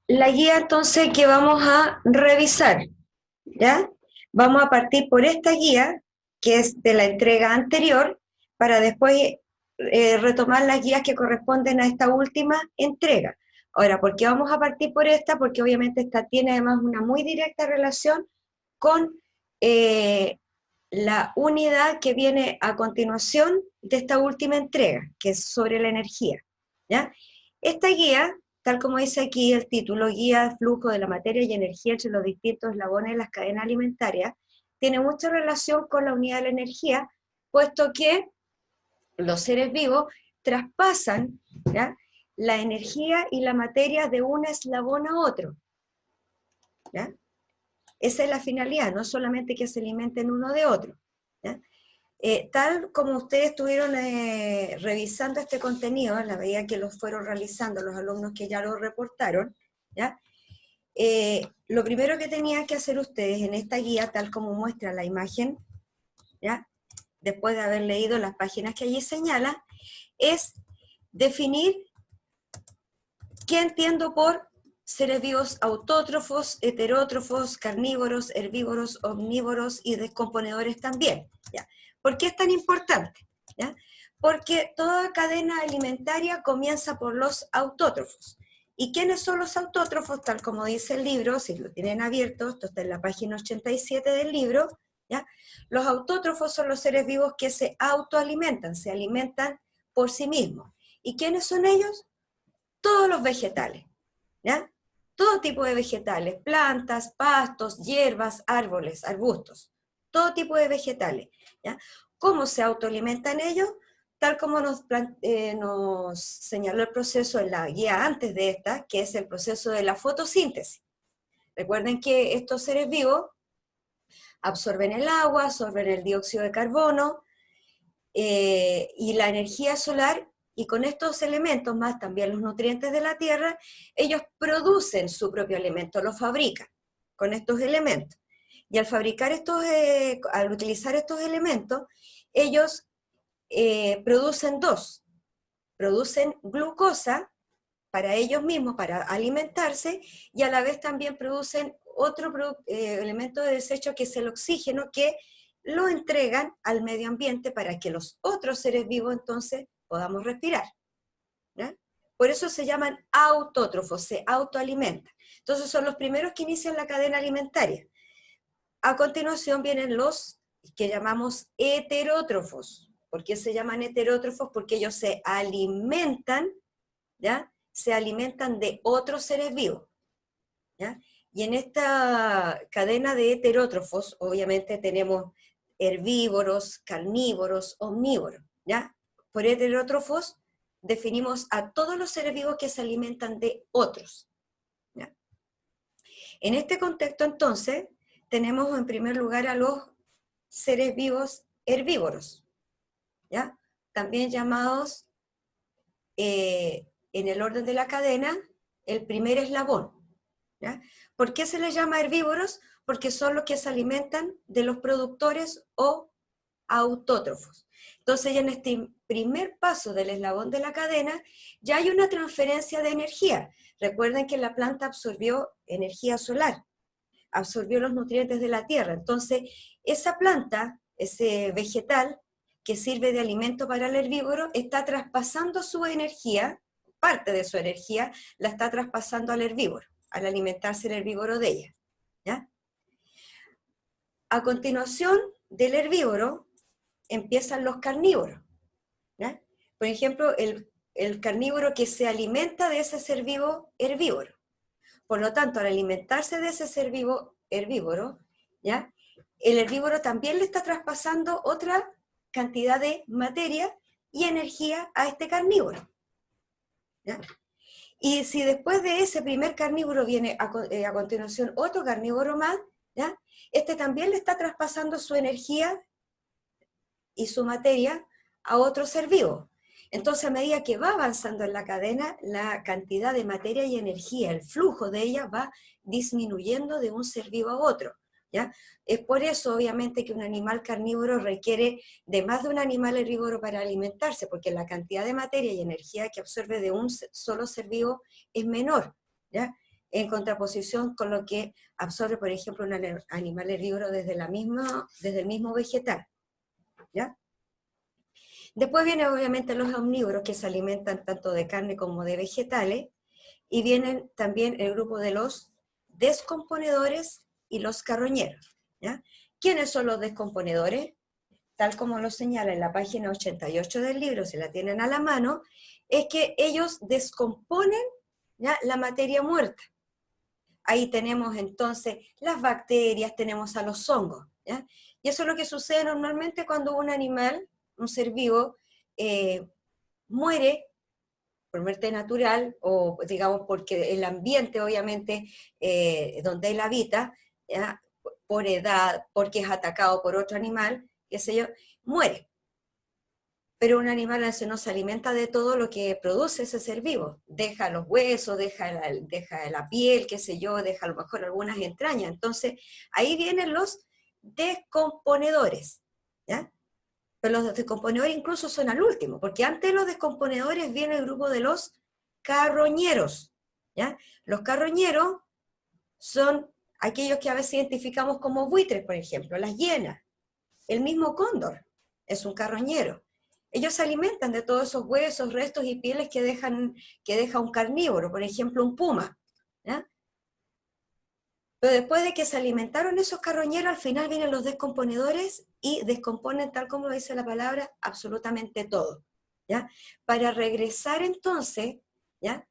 la guía entonces que vamos a revisar, ¿ya? Vamos a partir por esta guía, que es de la entrega anterior, para después retomar las guías que corresponden a esta última entrega. Ahora, ¿por qué vamos a partir por esta? Porque obviamente esta tiene además una muy directa relación con la unidad que viene a continuación de esta última entrega, que es sobre la energía, ¿ya? Esta guía, tal como dice aquí el título, guía flujo de la materia y energía entre los distintos eslabones de las cadenas alimentarias, tiene mucha relación con la unidad de la energía, puesto que los seres vivos traspasan, ¿ya?, la energía y la materia de un eslabón a otro, ¿ya? Esa es la finalidad, no solamente que se alimenten uno de otro, ¿ya? Tal como ustedes estuvieron revisando este contenido, a la medida que lo fueron realizando los alumnos que ya lo reportaron, ¿ya? Lo primero que tenían que hacer ustedes en esta guía, tal como muestra la imagen, ¿ya?, después de haber leído las páginas que allí señala, es definir qué entiendo por seres vivos autótrofos, heterótrofos, carnívoros, herbívoros, omnívoros y descomponedores también, ¿ya? ¿Por qué es tan importante? ¿Ya? Porque toda cadena alimentaria comienza por los autótrofos. ¿Y quiénes son los autótrofos? Tal como dice el libro, si lo tienen abierto, esto está en la página 87 del libro, ¿ya? Los autótrofos son los seres vivos que se autoalimentan, se alimentan por sí mismos. ¿Y quiénes son ellos? Todos los vegetales, ¿ya? Todo tipo de vegetales, plantas, pastos, hierbas, árboles, arbustos, todo tipo de vegetales, ¿ya? ¿Cómo se autoalimentan ellos? Tal como nos señaló el proceso en la guía antes de esta, que es el proceso de la fotosíntesis. Recuerden que estos seres vivos absorben el agua, absorben el dióxido de carbono y la energía solar, y con estos elementos, más también los nutrientes de la tierra, ellos producen su propio alimento, lo fabrican con estos elementos. Y al fabricar al utilizar estos elementos, ellos producen dos. Producen glucosa para ellos mismos, para alimentarse, y a la vez también producen otro elemento de desecho que es el oxígeno, que lo entregan al medio ambiente para que los otros seres vivos entonces podamos respirar, ¿ya? Por eso se llaman autótrofos, se autoalimentan. Entonces son los primeros que inician la cadena alimentaria. A continuación vienen los que llamamos heterótrofos. ¿Por qué se llaman heterótrofos? Porque ellos se alimentan, ¿ya?, se alimentan de otros seres vivos, ¿ya? Y en esta cadena de heterótrofos, obviamente tenemos herbívoros, carnívoros, omnívoros, ¿ya? Por heterótrofos definimos a todos los seres vivos que se alimentan de otros, ¿ya? En este contexto, entonces, tenemos en primer lugar a los seres vivos herbívoros, ¿ya? También llamados en el orden de la cadena, el primer eslabón, ¿ya? ¿Por qué se les llama herbívoros? Porque son los que se alimentan de los productores o autótrofos. Entonces, ya en este primer paso del eslabón de la cadena, ya hay una transferencia de energía. Recuerden que la planta absorbió energía solar, absorbió los nutrientes de la tierra. Entonces, esa planta, ese vegetal, que sirve de alimento para el herbívoro, está traspasando su energía, parte de su energía, la está traspasando al herbívoro, al alimentarse el herbívoro de ella, ¿ya? A continuación del herbívoro empiezan los carnívoros, ¿ya? Por ejemplo, el carnívoro que se alimenta de ese ser vivo herbívoro. Por lo tanto, al alimentarse de ese ser vivo herbívoro, ¿ya?, el herbívoro también le está traspasando otra cantidad de materia y energía a este carnívoro, ¿ya? Y si después de ese primer carnívoro viene a continuación otro carnívoro más, ¿ya?, este también le está traspasando su energía y su materia a otro ser vivo. Entonces, a medida que va avanzando en la cadena, la cantidad de materia y energía, el flujo de ella va disminuyendo de un ser vivo a otro, ¿ya? Es por eso, obviamente, que un animal carnívoro requiere de más de un animal herbívoro para alimentarse, porque la cantidad de materia y energía que absorbe de un solo ser vivo es menor, ¿ya? en contraposición con lo que absorbe, por ejemplo, un animal herbívoro desde el mismo vegetal, ¿ya? Después vienen obviamente los omnívoros, que se alimentan tanto de carne como de vegetales, y vienen también el grupo de los descomponedores y los carroñeros, ¿ya? ¿Quiénes son los descomponedores? Tal como lo señala en la página 88 del libro, si la tienen a la mano, es que ellos descomponen, ¿ya?, la materia muerta. Ahí tenemos entonces las bacterias, tenemos a los hongos, ¿ya? Y eso es lo que sucede normalmente cuando un animal, un ser vivo, muere por muerte natural, o digamos porque el ambiente obviamente donde él habita, ¿ya?, por edad, porque es atacado por otro animal, qué sé yo, muere. Pero un animal no se alimenta de todo lo que produce ese ser vivo. Deja los huesos, deja la piel, qué sé yo, deja a lo mejor algunas entrañas. Entonces, ahí vienen los descomponedores, ¿ya? Pero los descomponedores incluso son al último, porque antes de los descomponedores viene el grupo de los carroñeros, ¿ya? Los carroñeros son aquellos que a veces identificamos como buitres, por ejemplo, las hienas. El mismo cóndor es un carroñero. Ellos se alimentan de todos esos huesos, restos y pieles que deja un carnívoro, por ejemplo, un puma, ¿ya? Pero después de que se alimentaron esos carroñeros, al final vienen los descomponedores y descomponen, tal como dice la palabra, absolutamente todo, ¿ya? Para regresar entonces, ¿ya?,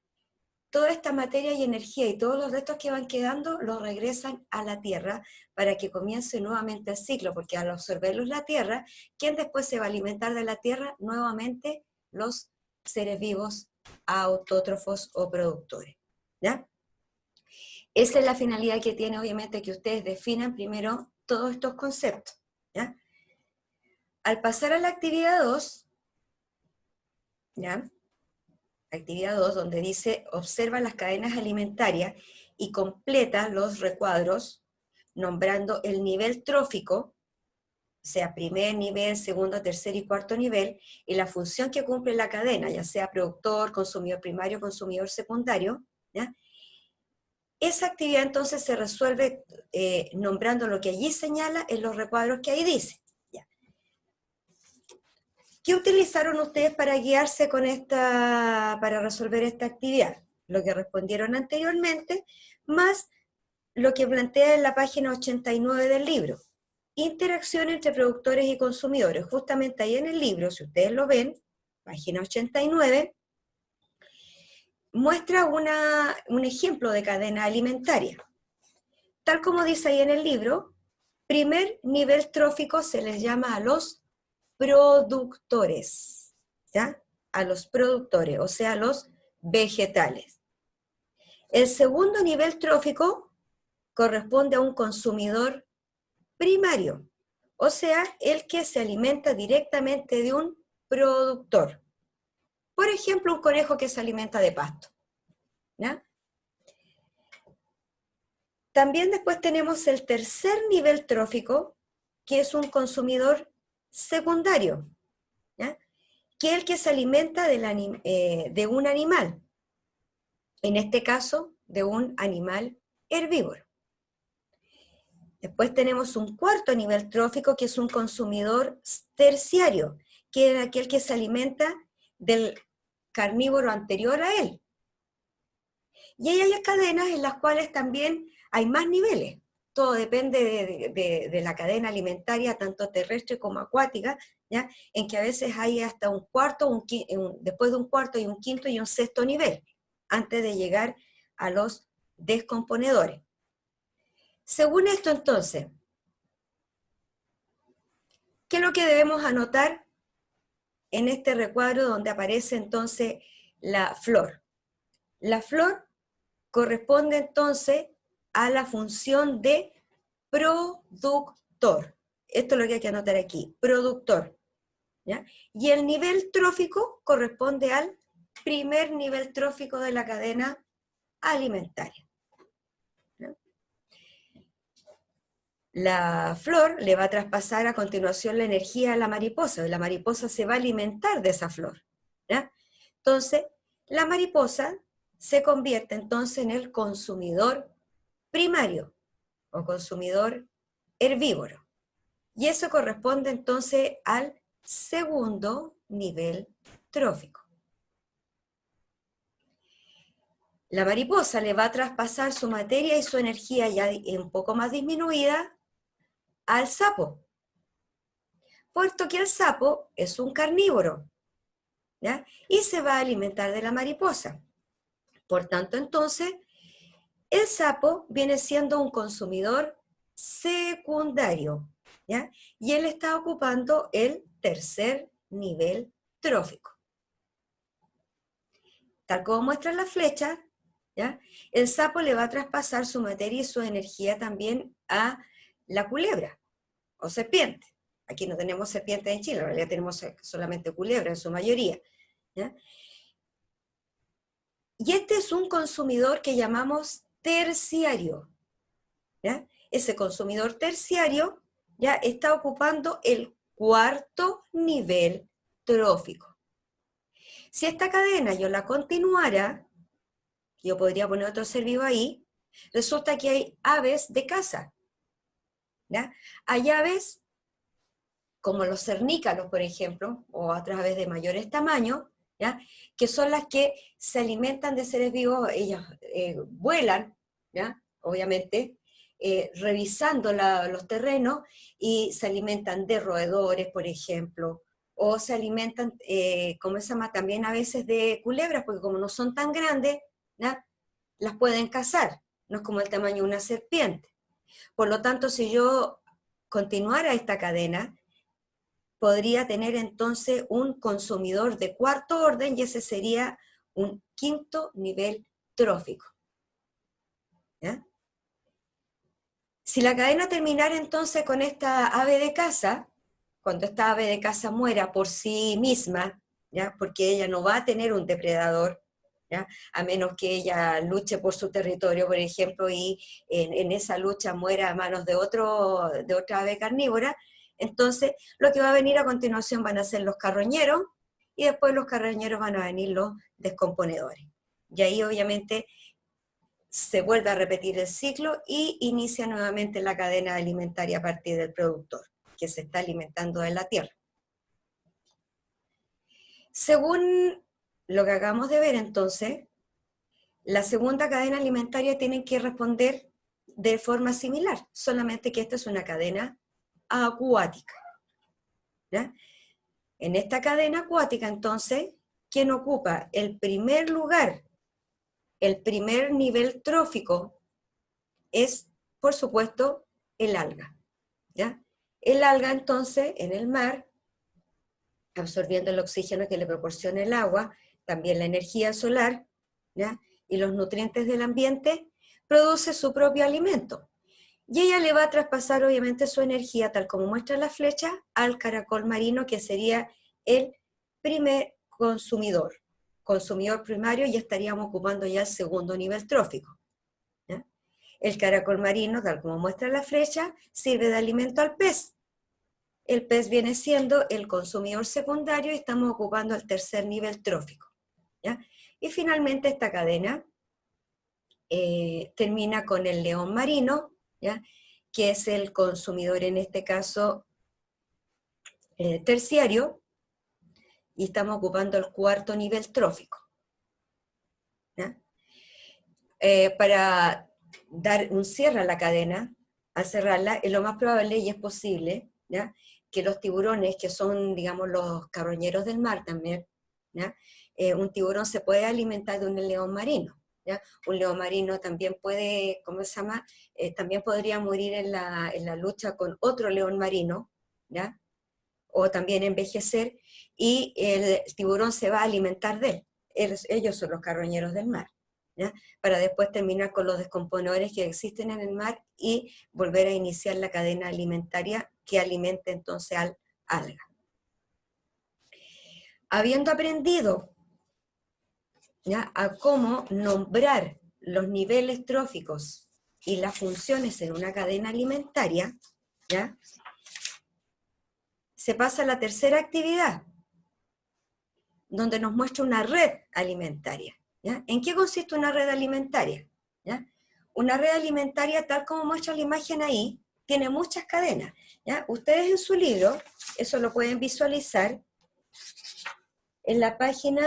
toda esta materia y energía y todos los restos que van quedando, los regresan a la Tierra para que comience nuevamente el ciclo, porque al absorberlos la Tierra, ¿quién después se va a alimentar de la Tierra? Nuevamente los seres vivos autótrofos o productores, ¿ya? Esa es la finalidad que tiene, obviamente, que ustedes definan primero todos estos conceptos, ¿ya? Al pasar a la actividad 2, ¿ya?, actividad 2, donde dice, observa las cadenas alimentarias y completa los recuadros nombrando el nivel trófico, sea primer nivel, segundo, tercer y cuarto nivel, y la función que cumple la cadena, ya sea productor, consumidor primario, consumidor secundario, ¿ya? Esa actividad entonces se resuelve nombrando lo que allí señala en los recuadros que ahí dice. ¿Ya? ¿Qué utilizaron ustedes para guiarse para resolver esta actividad? Lo que respondieron anteriormente, más lo que plantea en la página 89 del libro. Interacción entre productores y consumidores. Justamente ahí en el libro, si ustedes lo ven, página 89, muestra un ejemplo de cadena alimentaria. Tal como dice ahí en el libro, primer nivel trófico se les llama a los productores, ¿ya? A los productores, o sea, a los vegetales. El segundo nivel trófico corresponde a un consumidor primario, o sea, el que se alimenta directamente de un productor. Por ejemplo, un conejo que se alimenta de pasto, ¿ya? También después tenemos el tercer nivel trófico, que es un consumidor secundario, ¿ya?, que es el que se alimenta de un animal, en este caso, de un animal herbívoro. Después tenemos un cuarto nivel trófico, que es un consumidor terciario, que es aquel que se alimenta del carnívoro anterior a él. Y ahí hay cadenas en las cuales también hay más niveles. Todo depende de la cadena alimentaria, tanto terrestre como acuática, ¿ya?, en que a veces hay hasta un cuarto, después de un cuarto y un quinto y un sexto nivel, antes de llegar a los descomponedores. Según esto, entonces, ¿qué es lo que debemos anotar en este recuadro donde aparece entonces la flor? La flor corresponde entonces a la función de productor. Esto es lo que hay que anotar aquí, productor, ¿ya? Y el nivel trófico corresponde al primer nivel trófico de la cadena alimentaria, ¿ya? La flor le va a traspasar a continuación la energía a la mariposa, y la mariposa se va a alimentar de esa flor, ¿ya? Entonces, la mariposa se convierte entonces en el consumidor primario o consumidor herbívoro. Y eso corresponde entonces al segundo nivel trófico. La mariposa le va a traspasar su materia y su energía ya un poco más disminuida al sapo, puesto que el sapo es un carnívoro, ¿ya? Y se va a alimentar de la mariposa. Por tanto, entonces, el sapo viene siendo un consumidor secundario, ¿ya? Y él está ocupando el tercer nivel trófico. Tal como muestra la flecha, ¿ya? El sapo le va a traspasar su materia y su energía también a la culebra o serpiente. Aquí no tenemos serpientes en Chile, en realidad tenemos solamente culebra en su mayoría, ¿ya? Y este es un consumidor que llamamos terciario, ¿ya? Ese consumidor terciario ya está ocupando el cuarto nivel trófico. Si esta cadena yo la continuara, yo podría poner otro ser vivo ahí, resulta que hay aves de caza, ¿ya? Hay aves como los cernícalos, por ejemplo, o otras aves de mayores tamaños, ¿ya? Que son las que se alimentan de seres vivos. Ellas vuelan, ¿ya? Obviamente, revisando los terrenos, y se alimentan de roedores, por ejemplo, o se alimentan, como se llama, también a veces de culebras, porque como no son tan grandes, ¿ya? Las pueden cazar, no es como el tamaño de una serpiente. Por lo tanto, si yo continuara esta cadena, podría tener entonces un consumidor de cuarto orden, y ese sería un quinto nivel trófico, ¿ya? Si la cadena terminara entonces con esta ave de caza, cuando esta ave de caza muera por sí misma, ¿ya? Porque ella no va a tener un depredador, ¿ya? A menos que ella luche por su territorio, por ejemplo, y en esa lucha muera a manos de otra ave carnívora. Entonces, lo que va a venir a continuación van a ser los carroñeros, y después los carroñeros van a venir los descomponedores. Y ahí obviamente se vuelve a repetir el ciclo y inicia nuevamente la cadena alimentaria a partir del productor, que se está alimentando de la tierra. Según lo que acabamos de ver entonces, la segunda cadena alimentaria tiene que responder de forma similar, solamente que esta es una cadena acuática, ¿ya? En esta cadena acuática, entonces, ¿quién ocupa el primer lugar, el primer nivel trófico? Es, por supuesto, el alga, ¿ya? El alga, entonces, en el mar, absorbiendo el oxígeno que le proporciona el agua, también la energía solar, ¿ya? Y los nutrientes del ambiente, produce su propio alimento. Y ella le va a traspasar, obviamente, su energía, tal como muestra la flecha, al caracol marino, que sería el primer consumidor primario, y estaríamos ocupando ya el segundo nivel trófico, ¿ya? El caracol marino, tal como muestra la flecha, sirve de alimento al pez. El pez viene siendo el consumidor secundario y estamos ocupando el tercer nivel trófico, ¿ya? Y finalmente esta cadena termina con el león marino, ¿ya? Que es el consumidor, en este caso, terciario, y estamos ocupando el cuarto nivel trófico, ¿ya? Para dar un cierre a la cadena, al cerrarla, es lo más probable y es posible, ¿ya? Que los tiburones, que son, digamos, los carroñeros del mar también, ¿ya? Un tiburón se puede alimentar de un león marino, ¿ya? Un león marino también puede, ¿cómo se llama? También podría morir en la lucha con otro león marino, ¿ya? O también envejecer, y el tiburón se va a alimentar de él. Ellos son los carroñeros del mar, ¿ya? Para después terminar con los descomponedores que existen en el mar y volver a iniciar la cadena alimentaria que alimenta entonces al alga. Habiendo aprendido, ¿ya?, a cómo nombrar los niveles tróficos y las funciones en una cadena alimentaria, ¿ya?, se pasa a la tercera actividad, donde nos muestra una red alimentaria. ¿Ya? ¿En qué consiste una red alimentaria? ¿Ya? Una red alimentaria, tal como muestra la imagen ahí, tiene muchas cadenas. ¿Ya? Ustedes en su libro, eso lo pueden visualizar en la página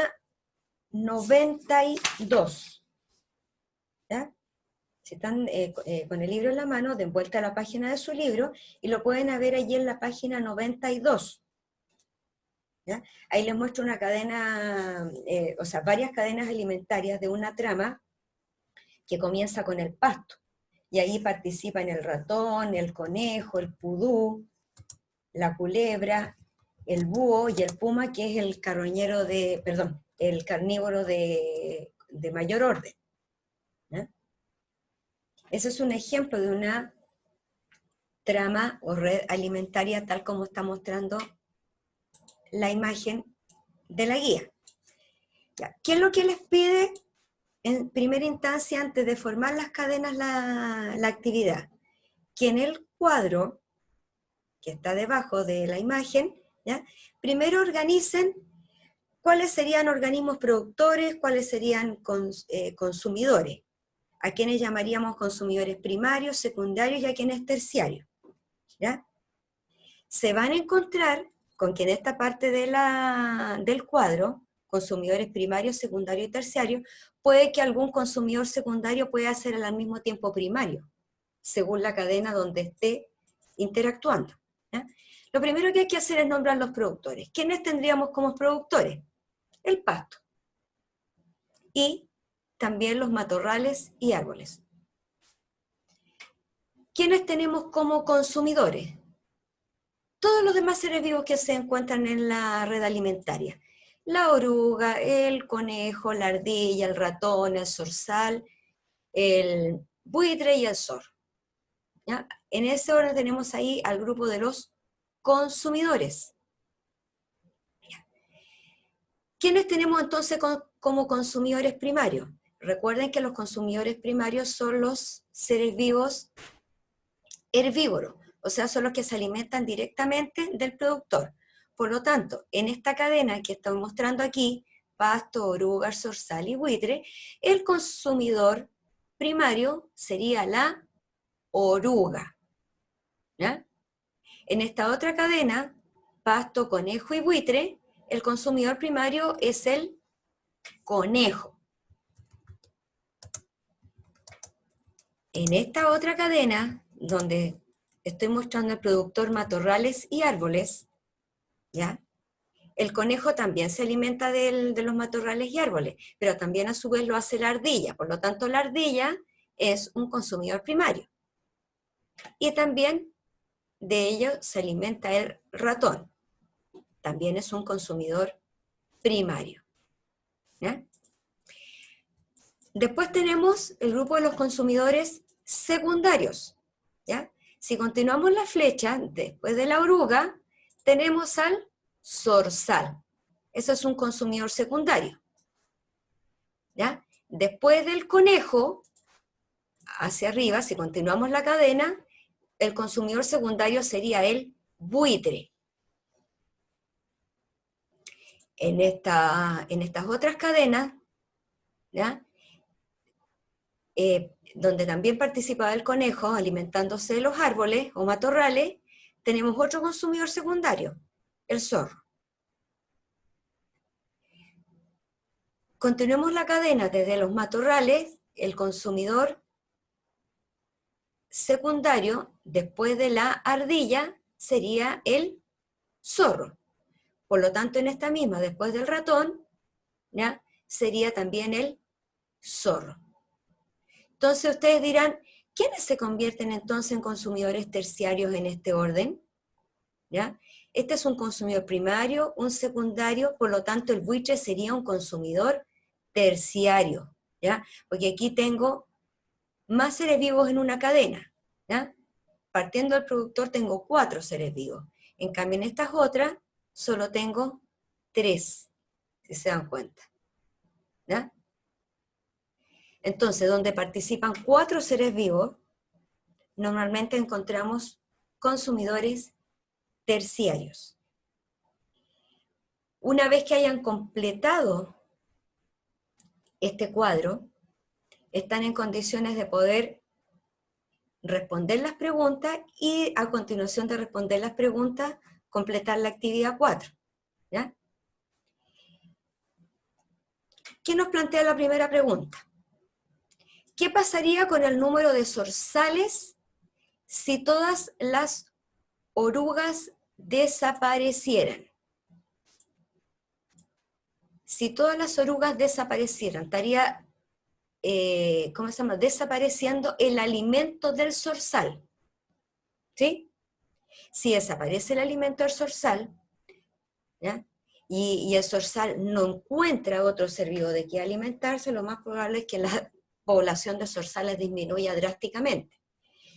92. ¿Ya? Si están con el libro en la mano, den vuelta a la página de su libro y lo pueden ver allí en la página 92. ¿Ya? Ahí les muestro una cadena, o sea, varias cadenas alimentarias de una trama que comienza con el pasto. Y ahí participan el ratón, el conejo, el pudú, la culebra, el búho y el puma, que es el carroñero de, perdón, el carnívoro de mayor orden. ¿Ya? Ese es un ejemplo de una trama o red alimentaria tal como está mostrando la imagen de la guía. ¿Ya? ¿Qué es lo que les pide en primera instancia antes de formar las cadenas la actividad? Que en el cuadro que está debajo de la imagen, ¿ya? Primero organicen cuáles serían organismos productores, cuáles serían consumidores, a quienes llamaríamos consumidores primarios, secundarios y a quienes terciarios. ¿Ya? Se van a encontrar con que en esta parte del cuadro, consumidores primarios, secundarios y terciarios, puede que algún consumidor secundario pueda ser al mismo tiempo primario, según la cadena donde esté interactuando. ¿Ya? Lo primero que hay que hacer es nombrar los productores. ¿Quiénes tendríamos como productores? El pasto. Y también los matorrales y árboles. ¿Quiénes tenemos como consumidores? Todos los demás seres vivos que se encuentran en la red alimentaria. La oruga, el conejo, la ardilla, el ratón, el zorzal, el buitre y el zorro. ¿Ya? En ese orden tenemos ahí al grupo de los consumidores. ¿Quiénes tenemos entonces como consumidores primarios? Recuerden que los consumidores primarios son los seres vivos herbívoros, o sea, son los que se alimentan directamente del productor. Por lo tanto, en esta cadena que estoy mostrando aquí, pasto, oruga, zorzal y buitre, el consumidor primario sería la oruga. ¿Ya? En esta otra cadena, pasto, conejo y buitre, el consumidor primario es el conejo. En esta otra cadena, donde estoy mostrando el productor matorrales y árboles, ¿ya? El conejo también se alimenta de los matorrales y árboles, pero también a su vez lo hace la ardilla, por lo tanto la ardilla es un consumidor primario. Y también de ello se alimenta el ratón, también es un consumidor primario. ¿Ya? Después tenemos el grupo de los consumidores secundarios. ¿Ya? Si continuamos la flecha, después de la oruga, tenemos al zorzal. Eso es un consumidor secundario. ¿Ya? Después del conejo, hacia arriba, si continuamos la cadena, el consumidor secundario sería el buitre. En estas otras cadenas, ¿ya? Donde también participaba el conejo alimentándose de los árboles o matorrales, tenemos otro consumidor secundario, el zorro. Continuemos la cadena desde los matorrales, el consumidor secundario, después de la ardilla, sería el zorro. Por lo tanto, en esta misma, después del ratón, ¿ya? Sería también el zorro. Entonces ustedes dirán, ¿quiénes se convierten entonces en consumidores terciarios en este orden? ¿Ya? Este es un consumidor primario, un secundario, por lo tanto el buitre sería un consumidor terciario, ¿ya? Porque aquí tengo más seres vivos en una cadena, ¿ya? Partiendo del productor tengo 4 seres vivos, en cambio en estas otras solo tengo 3, si se dan cuenta, ¿ya? Entonces, donde participan 4 seres vivos, normalmente encontramos consumidores terciarios. Una vez que hayan completado este cuadro, están en condiciones de poder responder las preguntas y a continuación de responder las preguntas, completar la actividad 4. ¿Ya? ¿Qué nos plantea la primera pregunta? ¿Qué pasaría con el número de zorzales si todas las orugas desaparecieran? Si todas las orugas desaparecieran, estaría, ¿cómo se llama?, desapareciendo el alimento del zorzal. ¿Sí? Si desaparece el alimento del zorzal, ¿ya? Y el zorzal no encuentra otro ser vivo de que alimentarse, lo más probable es que la población de zorzales disminuya drásticamente.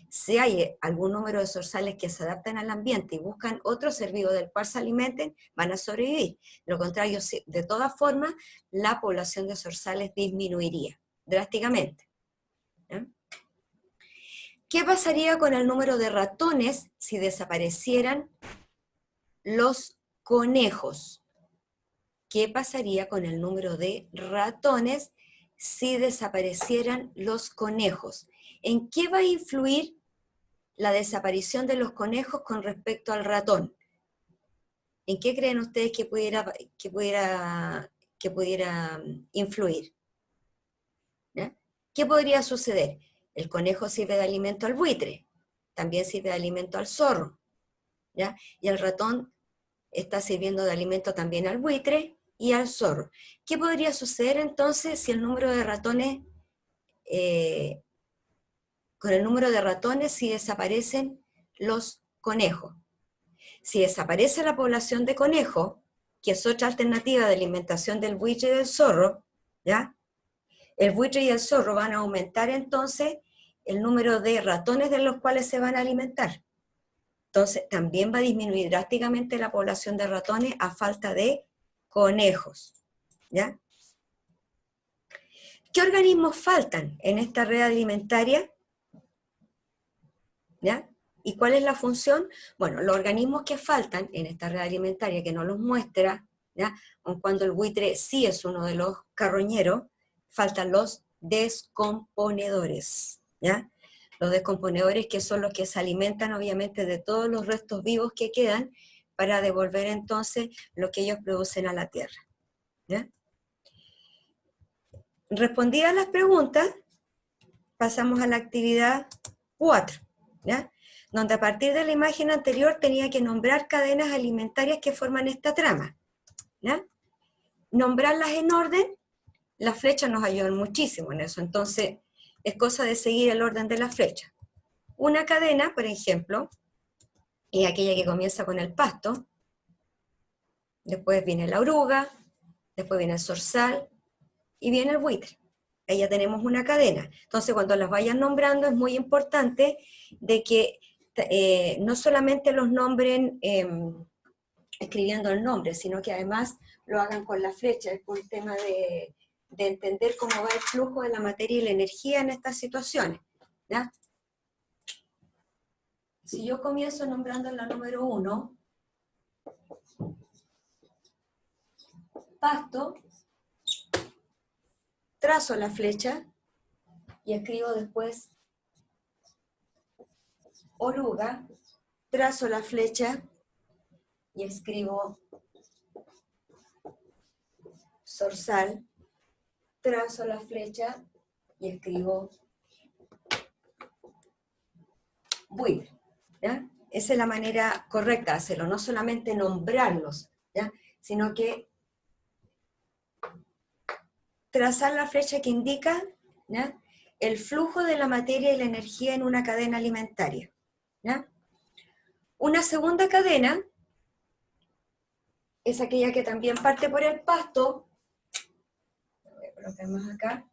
Si hay algún número de zorzales que se adaptan al ambiente y buscan otro ser vivo del cual se alimenten, van a sobrevivir. De lo contrario, de todas formas, la población de zorzales disminuiría drásticamente. ¿Ya? ¿Qué pasaría con el número de ratones si desaparecieran los conejos? ¿Qué pasaría con el número de ratones si desaparecieran los conejos? ¿En qué va a influir la desaparición de los conejos con respecto al ratón? ¿En qué creen ustedes que pudiera influir? ¿Ya? ¿Qué podría suceder? El conejo sirve de alimento al buitre, también sirve de alimento al zorro, ¿ya? Y el ratón está sirviendo de alimento también al buitre y al zorro. ¿Qué podría suceder entonces si el número de ratones, con el número de ratones si desaparecen los conejos? Si desaparece la población de conejos, que es otra alternativa de alimentación del buitre y del zorro, ¿ya? El buitre y el zorro van a aumentar entonces el número de ratones de los cuales se van a alimentar. Entonces también va a disminuir drásticamente la población de ratones a falta de conejos, ¿ya? ¿Qué organismos faltan en esta red alimentaria? ¿Ya? ¿Y cuál es la función? Bueno, los organismos que faltan en esta red alimentaria, que no los muestra, ¿ya?, aun cuando el buitre sí es uno de los carroñeros, faltan los descomponedores, ¿ya? Los descomponedores, que son los que se alimentan obviamente de todos los restos vivos que quedan para devolver entonces lo que ellos producen a la tierra, ¿ya? Respondidas las preguntas, pasamos a la actividad 4, ¿ya?, donde a partir de la imagen anterior tenía que nombrar cadenas alimentarias que forman esta trama, ¿ya? Nombrarlas en orden, las flechas nos ayudan muchísimo en eso, entonces es cosa de seguir el orden de las flechas. Una cadena, por ejemplo, es aquella que comienza con el pasto, después viene la oruga, después viene el zorzal y viene el buitre. Ahí ya tenemos una cadena. Entonces, cuando las vayan nombrando es muy importante de que no solamente los nombren escribiendo el nombre, sino que además lo hagan con la flecha. Es por el tema de entender cómo va el flujo de la materia y la energía en estas situaciones, ¿ya? Si yo comienzo nombrando la número 1, pasto, trazo la flecha y escribo después oruga, trazo la flecha y escribo zorzal, trazo la flecha y escribo buitre, ¿ya? Esa es la manera correcta de hacerlo, no solamente nombrarlos, ¿ya?, sino que trazar la flecha que indica, ¿ya?, el flujo de la materia y la energía en una cadena alimentaria, ¿ya? Una segunda cadena es aquella que también parte por el pasto. Voy a colocar más acá.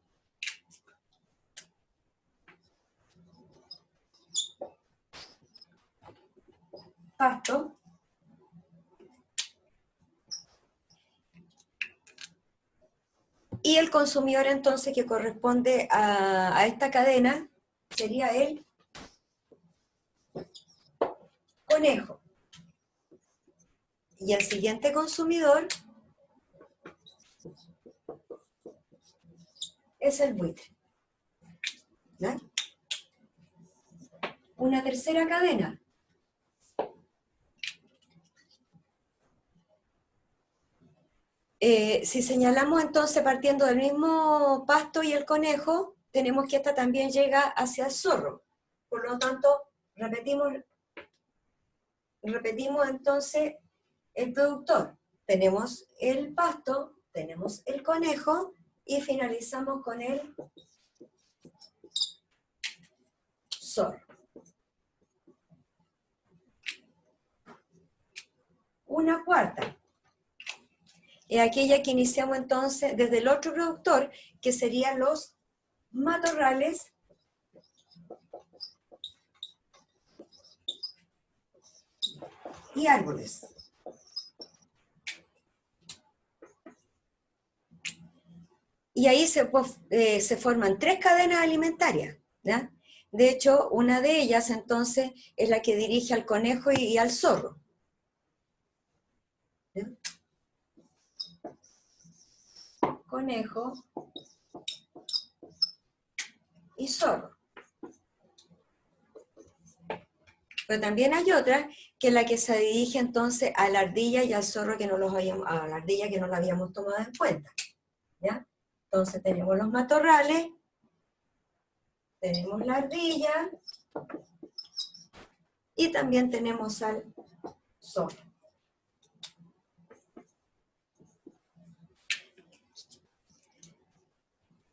Pasto. Y el consumidor entonces que corresponde a esta cadena sería el conejo. Y el siguiente consumidor es el buitre. ¿Ya? Una tercera cadena. Si señalamos entonces partiendo del mismo pasto y el conejo, tenemos que esta también llega hacia el zorro. Por lo tanto, repetimos entonces el productor. Tenemos el pasto, tenemos el conejo y finalizamos con el zorro. Una cuarta. Es aquella que iniciamos entonces desde el otro productor, que serían los matorrales y árboles. Y ahí se forman 3 cadenas alimentarias, ¿ya? De hecho, una de ellas entonces es la que dirige al conejo y al zorro. ¿Ya? Conejo y zorro. Pero también hay otra que es la que se dirige entonces a la ardilla y al zorro que no los habíamos, a la ardilla que no la habíamos tomado en cuenta. ¿Ya? Entonces tenemos los matorrales, tenemos la ardilla y también tenemos al zorro.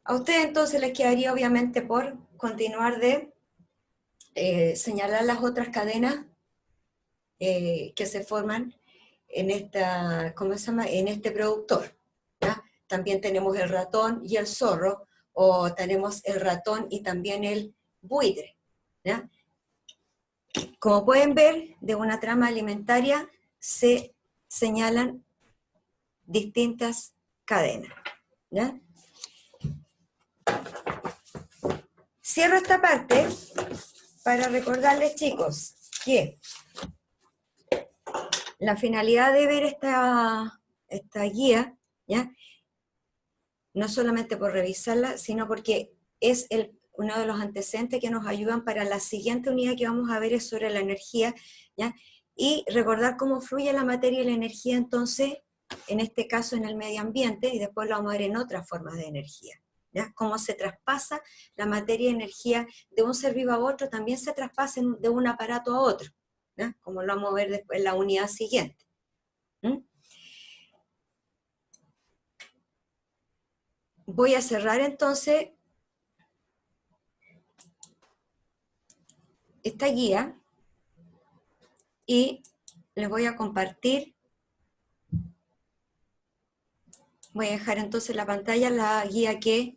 A ustedes entonces les quedaría obviamente por continuar de señalar las otras cadenas que se forman en esta, ¿cómo se llama? En este productor. ¿Ya? También tenemos el ratón y el zorro, o tenemos el ratón y también el buitre. ¿Ya? Como pueden ver, de una trama alimentaria se señalan distintas cadenas. ¿Ya? Cierro esta parte para recordarles, chicos, que la finalidad de ver esta guía, ¿ya? No solamente por revisarla, sino porque es uno de los antecedentes que nos ayudan para la siguiente unidad que vamos a ver es sobre la energía, ¿ya? Y recordar cómo fluye la materia y la energía entonces, en este caso en el medio ambiente, y después lo vamos a ver en otras formas de energía. ¿Ya? Cómo se traspasa la materia y energía de un ser vivo a otro, también se traspasa de un aparato a otro, ¿ya? Como lo vamos a ver después en la unidad siguiente. Voy a cerrar entonces esta guía y les voy a compartir. Voy a dejar entonces en la pantalla la guía que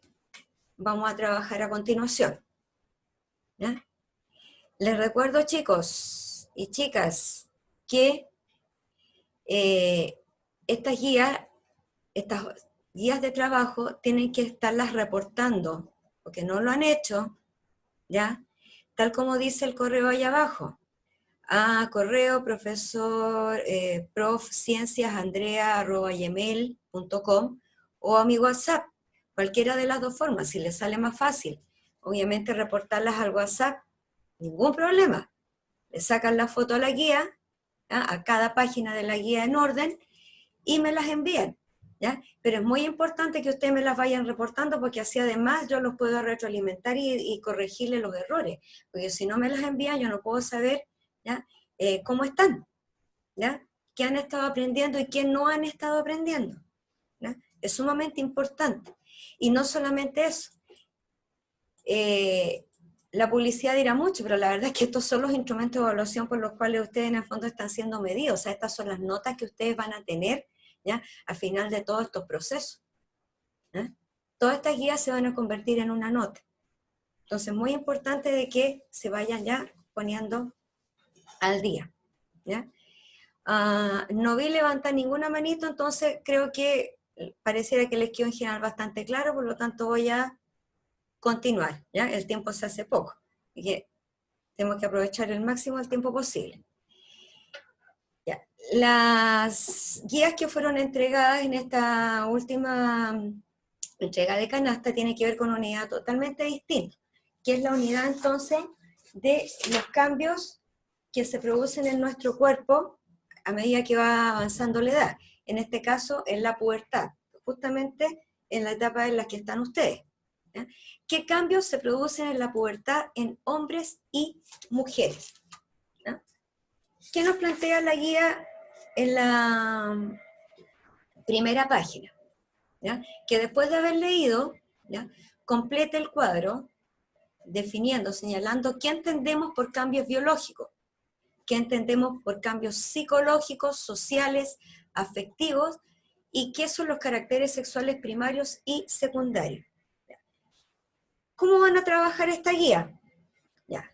vamos a trabajar a continuación. ¿Ya? Les recuerdo, chicos y chicas, que estas guías de trabajo tienen que estarlas reportando, porque no lo han hecho, ¿ya? Tal como dice el correo ahí abajo. Correo profesor profcienciasandrea@gmail.com o a mi WhatsApp, cualquiera de las dos formas, si les sale más fácil. Obviamente reportarlas al WhatsApp, ningún problema. Le sacan la foto a la guía, ¿ya? A cada página de la guía en orden, y me las envían, ¿ya? Pero es muy importante que ustedes me las vayan reportando, porque así además yo los puedo retroalimentar y corregirle los errores, porque si no me las envían yo no puedo saber, ¿ya? Cómo están, ¿ya? Qué han estado aprendiendo y qué no han estado aprendiendo, ¿ya? Es sumamente importante. Y no solamente eso, la publicidad dirá mucho, pero la verdad es que estos son los instrumentos de evaluación por los cuales ustedes en el fondo están siendo medidos. O sea, estas son las notas que ustedes van a tener, ¿ya? Al final de todos estos procesos, ¿ya? Todas estas guías se van a convertir en una nota. Entonces, muy importante de que se vayan ya poniendo al día, ¿ya? No vi levantar ninguna manito, entonces creo que pareciera que les quedó en general bastante claro, por lo tanto voy a continuar, ¿ya? El tiempo se hace poco, y que tenemos que aprovechar el máximo el tiempo posible. Ya. Las guías que fueron entregadas en esta última entrega de canasta tiene que ver con una unidad totalmente distinta, que es la unidad entonces de los cambios que se producen en nuestro cuerpo a medida que va avanzando la edad. En este caso, en la pubertad, justamente en la etapa en la que están ustedes. ¿Ya? ¿Qué cambios se producen en la pubertad en hombres y mujeres? ¿Ya? ¿Qué nos plantea la guía en la primera página? ¿Ya? Que después de haber leído, ¿ya?, complete el cuadro definiendo, señalando qué entendemos por cambios biológicos, qué entendemos por cambios psicológicos, sociales, afectivos, y qué son los caracteres sexuales primarios y secundarios. ¿Cómo van a trabajar esta guía? Ya,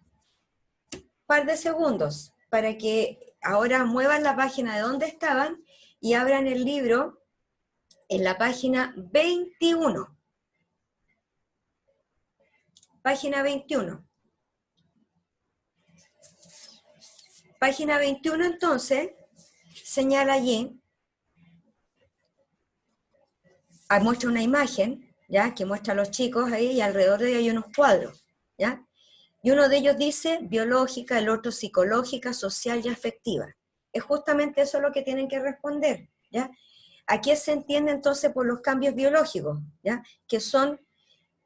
par de segundos para que ahora muevan la página de donde estaban y abran el libro en la página 21. Página 21. Página 21 entonces señala allí, muestra una imagen, ¿ya?, que muestra a los chicos ahí y alrededor de ellos hay unos cuadros, ¿ya? Y uno de ellos dice biológica, el otro psicológica, social y afectiva. Es justamente eso lo que tienen que responder, ¿ya? ¿A qué se entiende entonces por los cambios biológicos? ¿Ya? Que son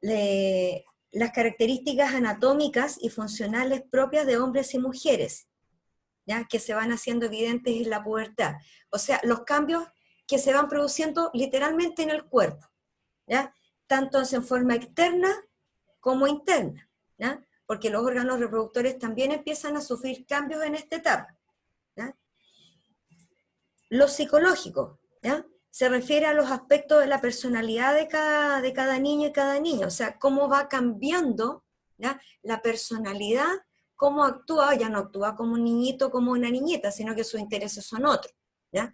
las características anatómicas y funcionales propias de hombres y mujeres, ¿ya?, que se van haciendo evidentes en la pubertad. O sea, los cambios que se van produciendo literalmente en el cuerpo, ¿ya?, tanto en forma externa como interna, ¿ya?, porque los órganos reproductores también empiezan a sufrir cambios en esta etapa, ¿ya? Lo psicológico, ¿ya?, se refiere a los aspectos de la personalidad de cada niño y cada niña, o sea, cómo va cambiando, ¿ya?, la personalidad, cómo actúa, ya no actúa como un niñito, como una niñita, sino que sus intereses son otros, ¿ya?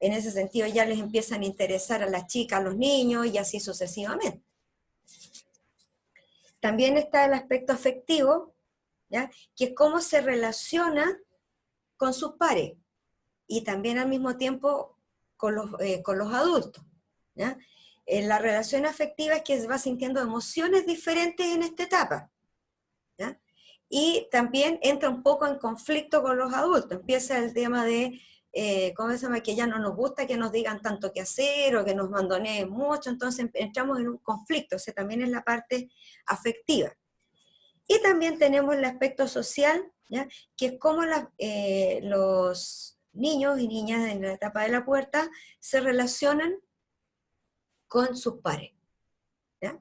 En ese sentido ya les empiezan a interesar a las chicas, a los niños, y así sucesivamente. También está el aspecto afectivo, ¿ya?, que es cómo se relaciona con sus pares, y también al mismo tiempo con los adultos, ¿ya? La relación afectiva es que se va sintiendo emociones diferentes en esta etapa, ¿ya? Y también entra un poco en conflicto con los adultos, empieza el tema de, ¿cómo se llama?, que ya no nos gusta que nos digan tanto qué hacer, o que nos mandoneen mucho, entonces entramos en un conflicto, o sea, también es la parte afectiva. Y también tenemos el aspecto social, ¿ya?, que es cómo los niños y niñas en la etapa de la pubertad se relacionan con sus pares, ¿ya?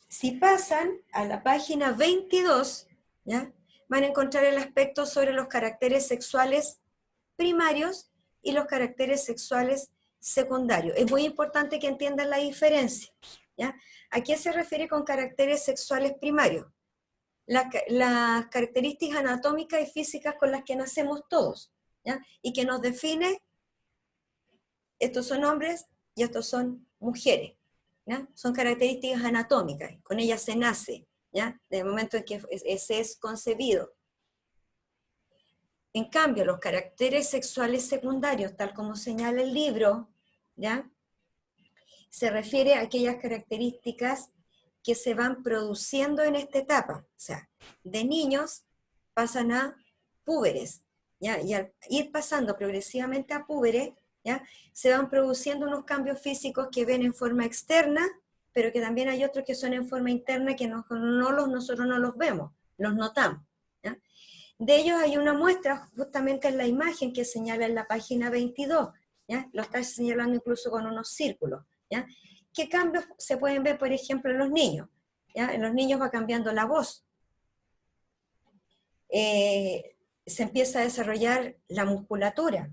Si pasan a la página 22, ¿ya?, van a encontrar el aspecto sobre los caracteres sexuales primarios y los caracteres sexuales secundarios. Es muy importante que entiendan la diferencia, ¿ya? ¿A qué se refiere con caracteres sexuales primarios? Las características anatómicas y físicas con las que nacemos todos, ¿ya?, y que nos define, estos son hombres y estos son mujeres, ¿ya? Son características anatómicas, con ellas se nace, ¿ya?, desde el momento en que se es concebido. En cambio, los caracteres sexuales secundarios, tal como señala el libro, ¿ya?, se refiere a aquellas características que se van produciendo en esta etapa. O sea, de niños pasan a púberes, ¿ya? Y al ir pasando progresivamente a púberes, ¿ya?, se van produciendo unos cambios físicos que ven en forma externa, pero que también hay otros que son en forma interna que nosotros no los vemos, los notamos, ¿ya? De ellos hay una muestra justamente en la imagen que señala en la página 22, ¿ya? Lo está señalando incluso con unos círculos, ¿ya? ¿Qué cambios se pueden ver, por ejemplo, en los niños? ¿Ya? En los niños va cambiando la voz. Se empieza a desarrollar la musculatura.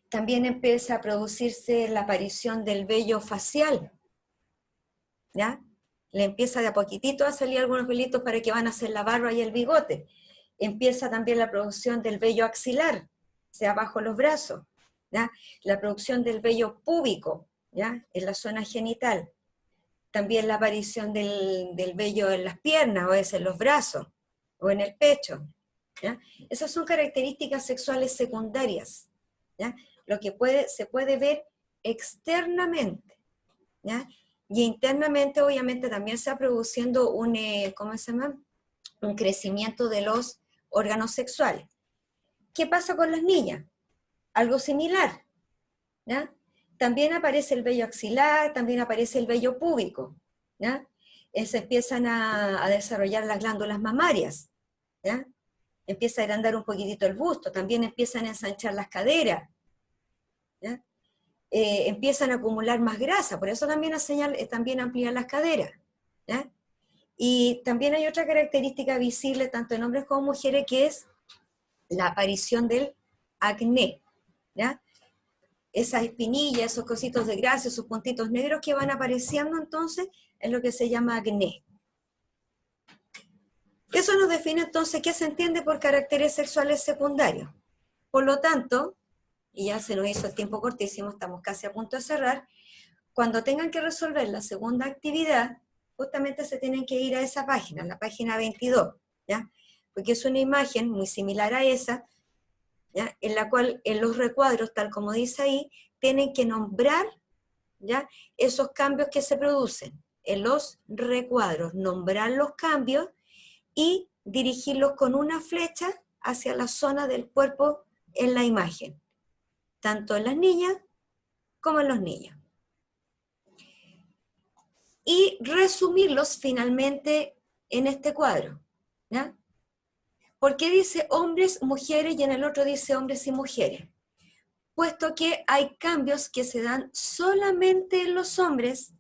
También empieza a producirse la aparición del vello facial, ¿ya? Le empieza de a poquitito a salir algunos pelitos para que van a hacer la barba y el bigote. Empieza también la producción del vello axilar, o sea, bajo los brazos, ¿ya? La producción del vello púbico, ¿ya?, en la zona genital. También la aparición del vello en las piernas, o en los brazos, o en el pecho, ¿ya? Esas son características sexuales secundarias, ¿ya? lo que se puede ver externamente, ¿ya? Y internamente obviamente también se va produciendo un, ¿cómo se llama? Un crecimiento de los órganos sexuales. ¿Qué pasa con las niñas? Algo similar, ¿ya? También aparece el vello axilar, también aparece el vello púbico, ¿ya? Se empiezan a desarrollar las glándulas mamarias, ¿ya? Empieza a agrandar un poquitito el busto, también empiezan a ensanchar las caderas, ¿ya? Empiezan a acumular más grasa, por eso también, también amplían las caderas, ¿ya? Y también hay otra característica visible tanto en hombres como mujeres, que es la aparición del acné, ¿ya? Esas espinillas, esos cositos de grasa, esos puntitos negros que van apareciendo entonces, es lo que se llama acné. Eso nos define entonces qué se entiende por caracteres sexuales secundarios. Por lo tanto, y ya se nos hizo el tiempo cortísimo, estamos casi a punto de cerrar, cuando tengan que resolver la segunda actividad, justamente se tienen que ir a esa página, la página 22, ¿ya? Porque es una imagen muy similar a esa, ¿ya? En la cual en los recuadros, tal como dice ahí, tienen que nombrar, ¿ya? Esos cambios que se producen en los recuadros, nombrar los cambios y dirigirlos con una flecha hacia la zona del cuerpo en la imagen, tanto en las niñas como en los niños. Y resumirlos finalmente en este cuadro, ¿ya? ¿Por qué dice hombres, mujeres y en el otro dice hombres y mujeres? Puesto que hay cambios que se dan solamente en los hombres,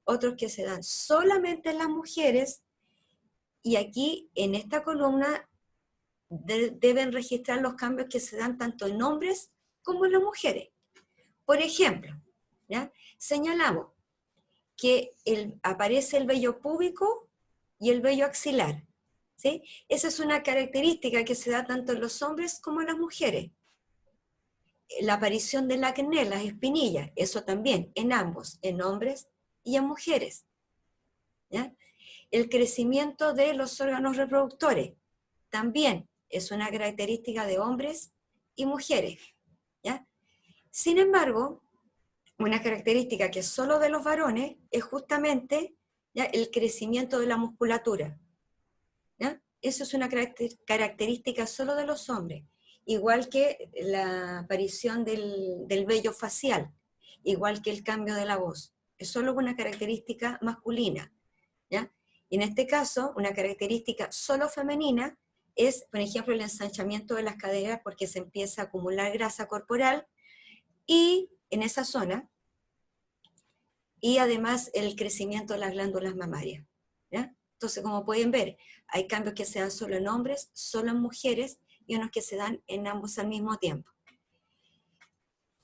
otros que se dan solamente en las mujeres, y aquí en esta columna deben registrar los cambios que se dan tanto en hombres como en las mujeres. Por ejemplo, ¿ya? Señalamos que aparece el vello púbico y el vello axilar, ¿sí? Esa es una característica que se da tanto en los hombres como en las mujeres. La aparición del acné, las espinillas, eso también, en ambos, en hombres y en mujeres, ¿ya? El crecimiento de los órganos reproductores, también es una característica de hombres y mujeres, ¿ya? Sin embargo, una característica que es solo de los varones es justamente, ¿ya?, el crecimiento de la musculatura, ¿ya? Eso es una característica solo de los hombres, igual que la aparición del vello facial, igual que el cambio de la voz. Es solo una característica masculina, ¿ya? Y en este caso, una característica solo femenina es, por ejemplo, el ensanchamiento de las caderas, porque se empieza a acumular grasa corporal y en esa zona, y además el crecimiento de las glándulas mamarias, ¿ya? Entonces, como pueden ver, hay cambios que se dan solo en hombres, solo en mujeres, y unos que se dan en ambos al mismo tiempo.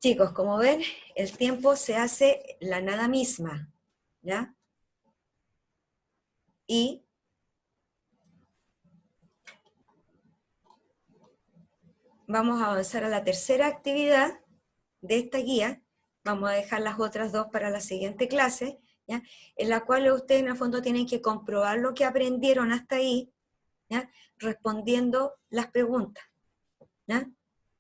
Chicos, como ven, el tiempo se hace la nada misma, ¿ya? Y vamos a avanzar a la tercera actividad de esta guía. Vamos a dejar las otras dos para la siguiente clase, ¿ya? En la cual ustedes en el fondo tienen que comprobar lo que aprendieron hasta ahí, ¿ya?, respondiendo las preguntas, ¿ya?,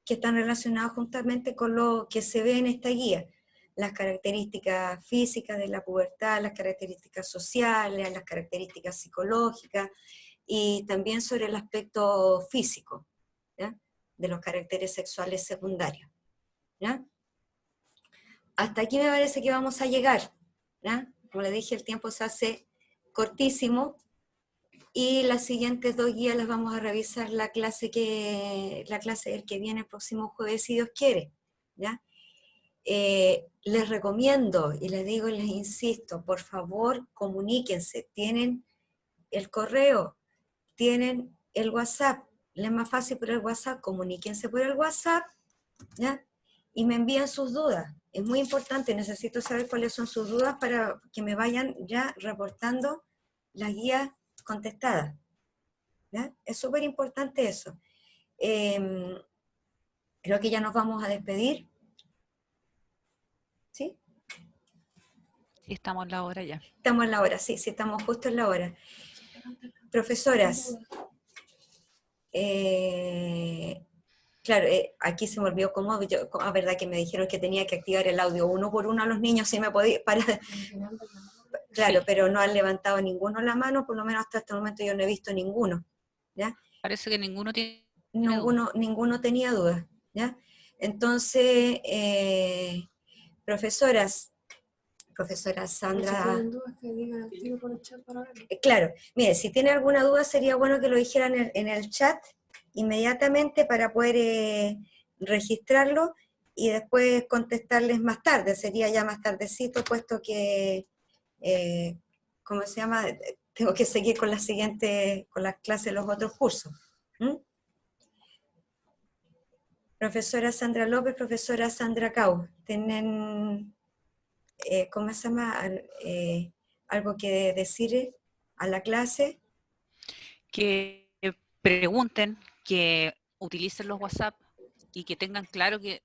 que están relacionadas justamente con lo que se ve en esta guía. Las características físicas de la pubertad, las características sociales, las características psicológicas, y también sobre el aspecto físico, ¿ya?, de los caracteres sexuales secundarios, ¿ya? Hasta aquí me parece que vamos a llegar, ¿ya? Como les dije, el tiempo se hace cortísimo, y las siguientes dos guías las vamos a revisar la clase del que viene el próximo jueves, si Dios quiere, ¿ya? Les recomiendo, y les digo y les insisto, por favor, comuníquense. Tienen el correo, tienen el WhatsApp, les es más fácil por el WhatsApp, comuníquense por el WhatsApp, ¿ya? Y me envían sus dudas. Es muy importante, necesito saber cuáles son sus dudas para que me vayan ya reportando las guías contestadas, ¿ya? Es súper importante eso. Creo que ya nos vamos a despedir, ¿sí? Sí, estamos en la hora ya. Estamos en la hora, sí, sí, estamos justo en la hora. Profesoras, Claro, aquí se me olvidó cómo, a verdad que me dijeron que tenía que activar el audio uno por uno a los niños, si me podía, claro, Sí, pero no han levantado ninguno la mano, por lo menos hasta este momento yo no he visto ninguno, ¿ya? parece que ninguno tiene duda. Ninguno tenía dudas, ¿ya? Entonces, profesoras, profesora Sandra... Si tienen dudas, que digan al tiro por el chat para verlo. Claro, mire, si tiene alguna duda sería bueno que lo dijeran en el chat inmediatamente para poder registrarlo y después contestarles más tarde, sería ya más tardecito, puesto que, ¿cómo se llama? Tengo que seguir con con las clases de los otros cursos. ¿Mm? Profesora Sandra López, profesora Sandra Cau, ¿tienen, cómo se llama, algo que decir a la clase? Que pregunten, que utilicen los WhatsApp y que tengan claro que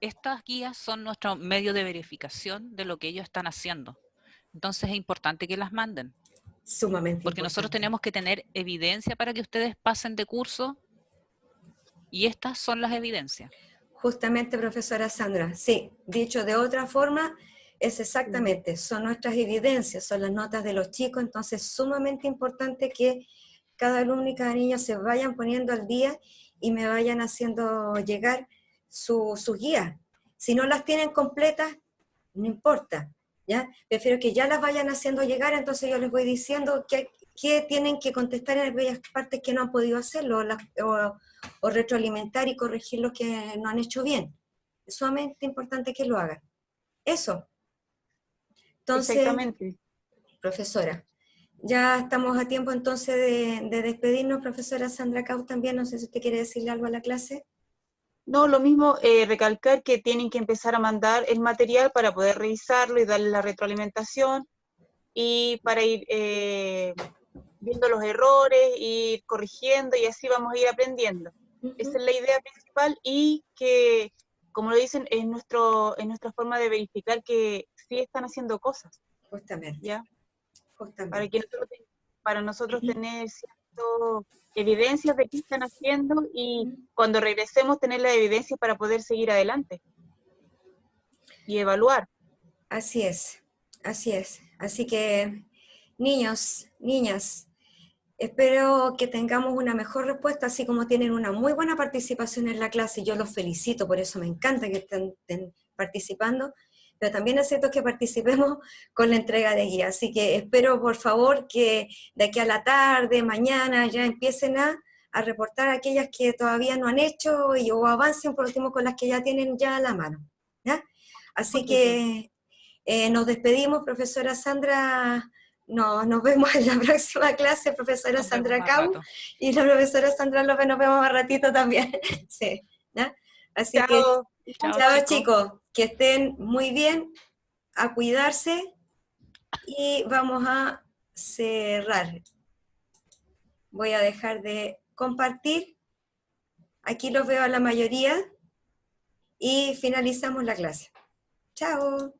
estas guías son nuestro medio de verificación de lo que ellos están haciendo. Entonces es importante que las manden, Sumamente porque nosotros importante. tenemos que tener evidencia para que ustedes pasen de curso y estas son las evidencias. Justamente, profesora Sandra, sí, dicho de otra forma, es exactamente, son nuestras evidencias, son las notas de los chicos, entonces es sumamente importante que cada alumno y cada niño se vayan poniendo al día y me vayan haciendo llegar sus guías. Si no las tienen completas, no importa, ¿ya? Prefiero que ya las vayan haciendo llegar, entonces yo les voy diciendo qué tienen que contestar en aquellas partes que no han podido hacerlo, o retroalimentar y corregir lo que no han hecho bien. Es sumamente importante que lo hagan. Eso. Entonces, Exactamente. profesora, ya estamos a tiempo entonces de despedirnos, profesora Sandra Cau también, no sé si usted quiere decirle algo a la clase. No, lo mismo, recalcar que tienen que empezar a mandar el material para poder revisarlo y darle la retroalimentación y para ir viendo los errores, ir corrigiendo y así vamos a ir aprendiendo. Esa es la idea principal y que, como lo dicen, es nuestra forma de verificar que sí están haciendo cosas, Justamente, ¿ya? Para justamente. que para nosotros tener evidencias de qué están haciendo y cuando regresemos tener la evidencia para poder seguir adelante y evaluar. Así es, así es. Así que, niños, niñas, espero que tengamos una mejor respuesta, así como tienen una muy buena participación en la clase. Yo los felicito, por eso me encanta que estén participando, pero también es cierto que participemos con la entrega de guía. Así que espero, por favor, que de aquí a la tarde, mañana, ya empiecen a reportar aquellas que todavía no han hecho o avancen por último con las que ya tienen ya a la mano, ¿ya? Así que nos despedimos, profesora Sandra. Nos vemos en la próxima clase, profesora Nos vemos Sandra más Cau, rato. y la profesora Sandra López, nos vemos más ratito también. Sí, ¿ya? Así que, Chao. Chao, chao chicos. chicos, que estén muy bien, a cuidarse, y vamos a cerrar. Voy a dejar de compartir, aquí los veo a la mayoría, y finalizamos la clase. Chao.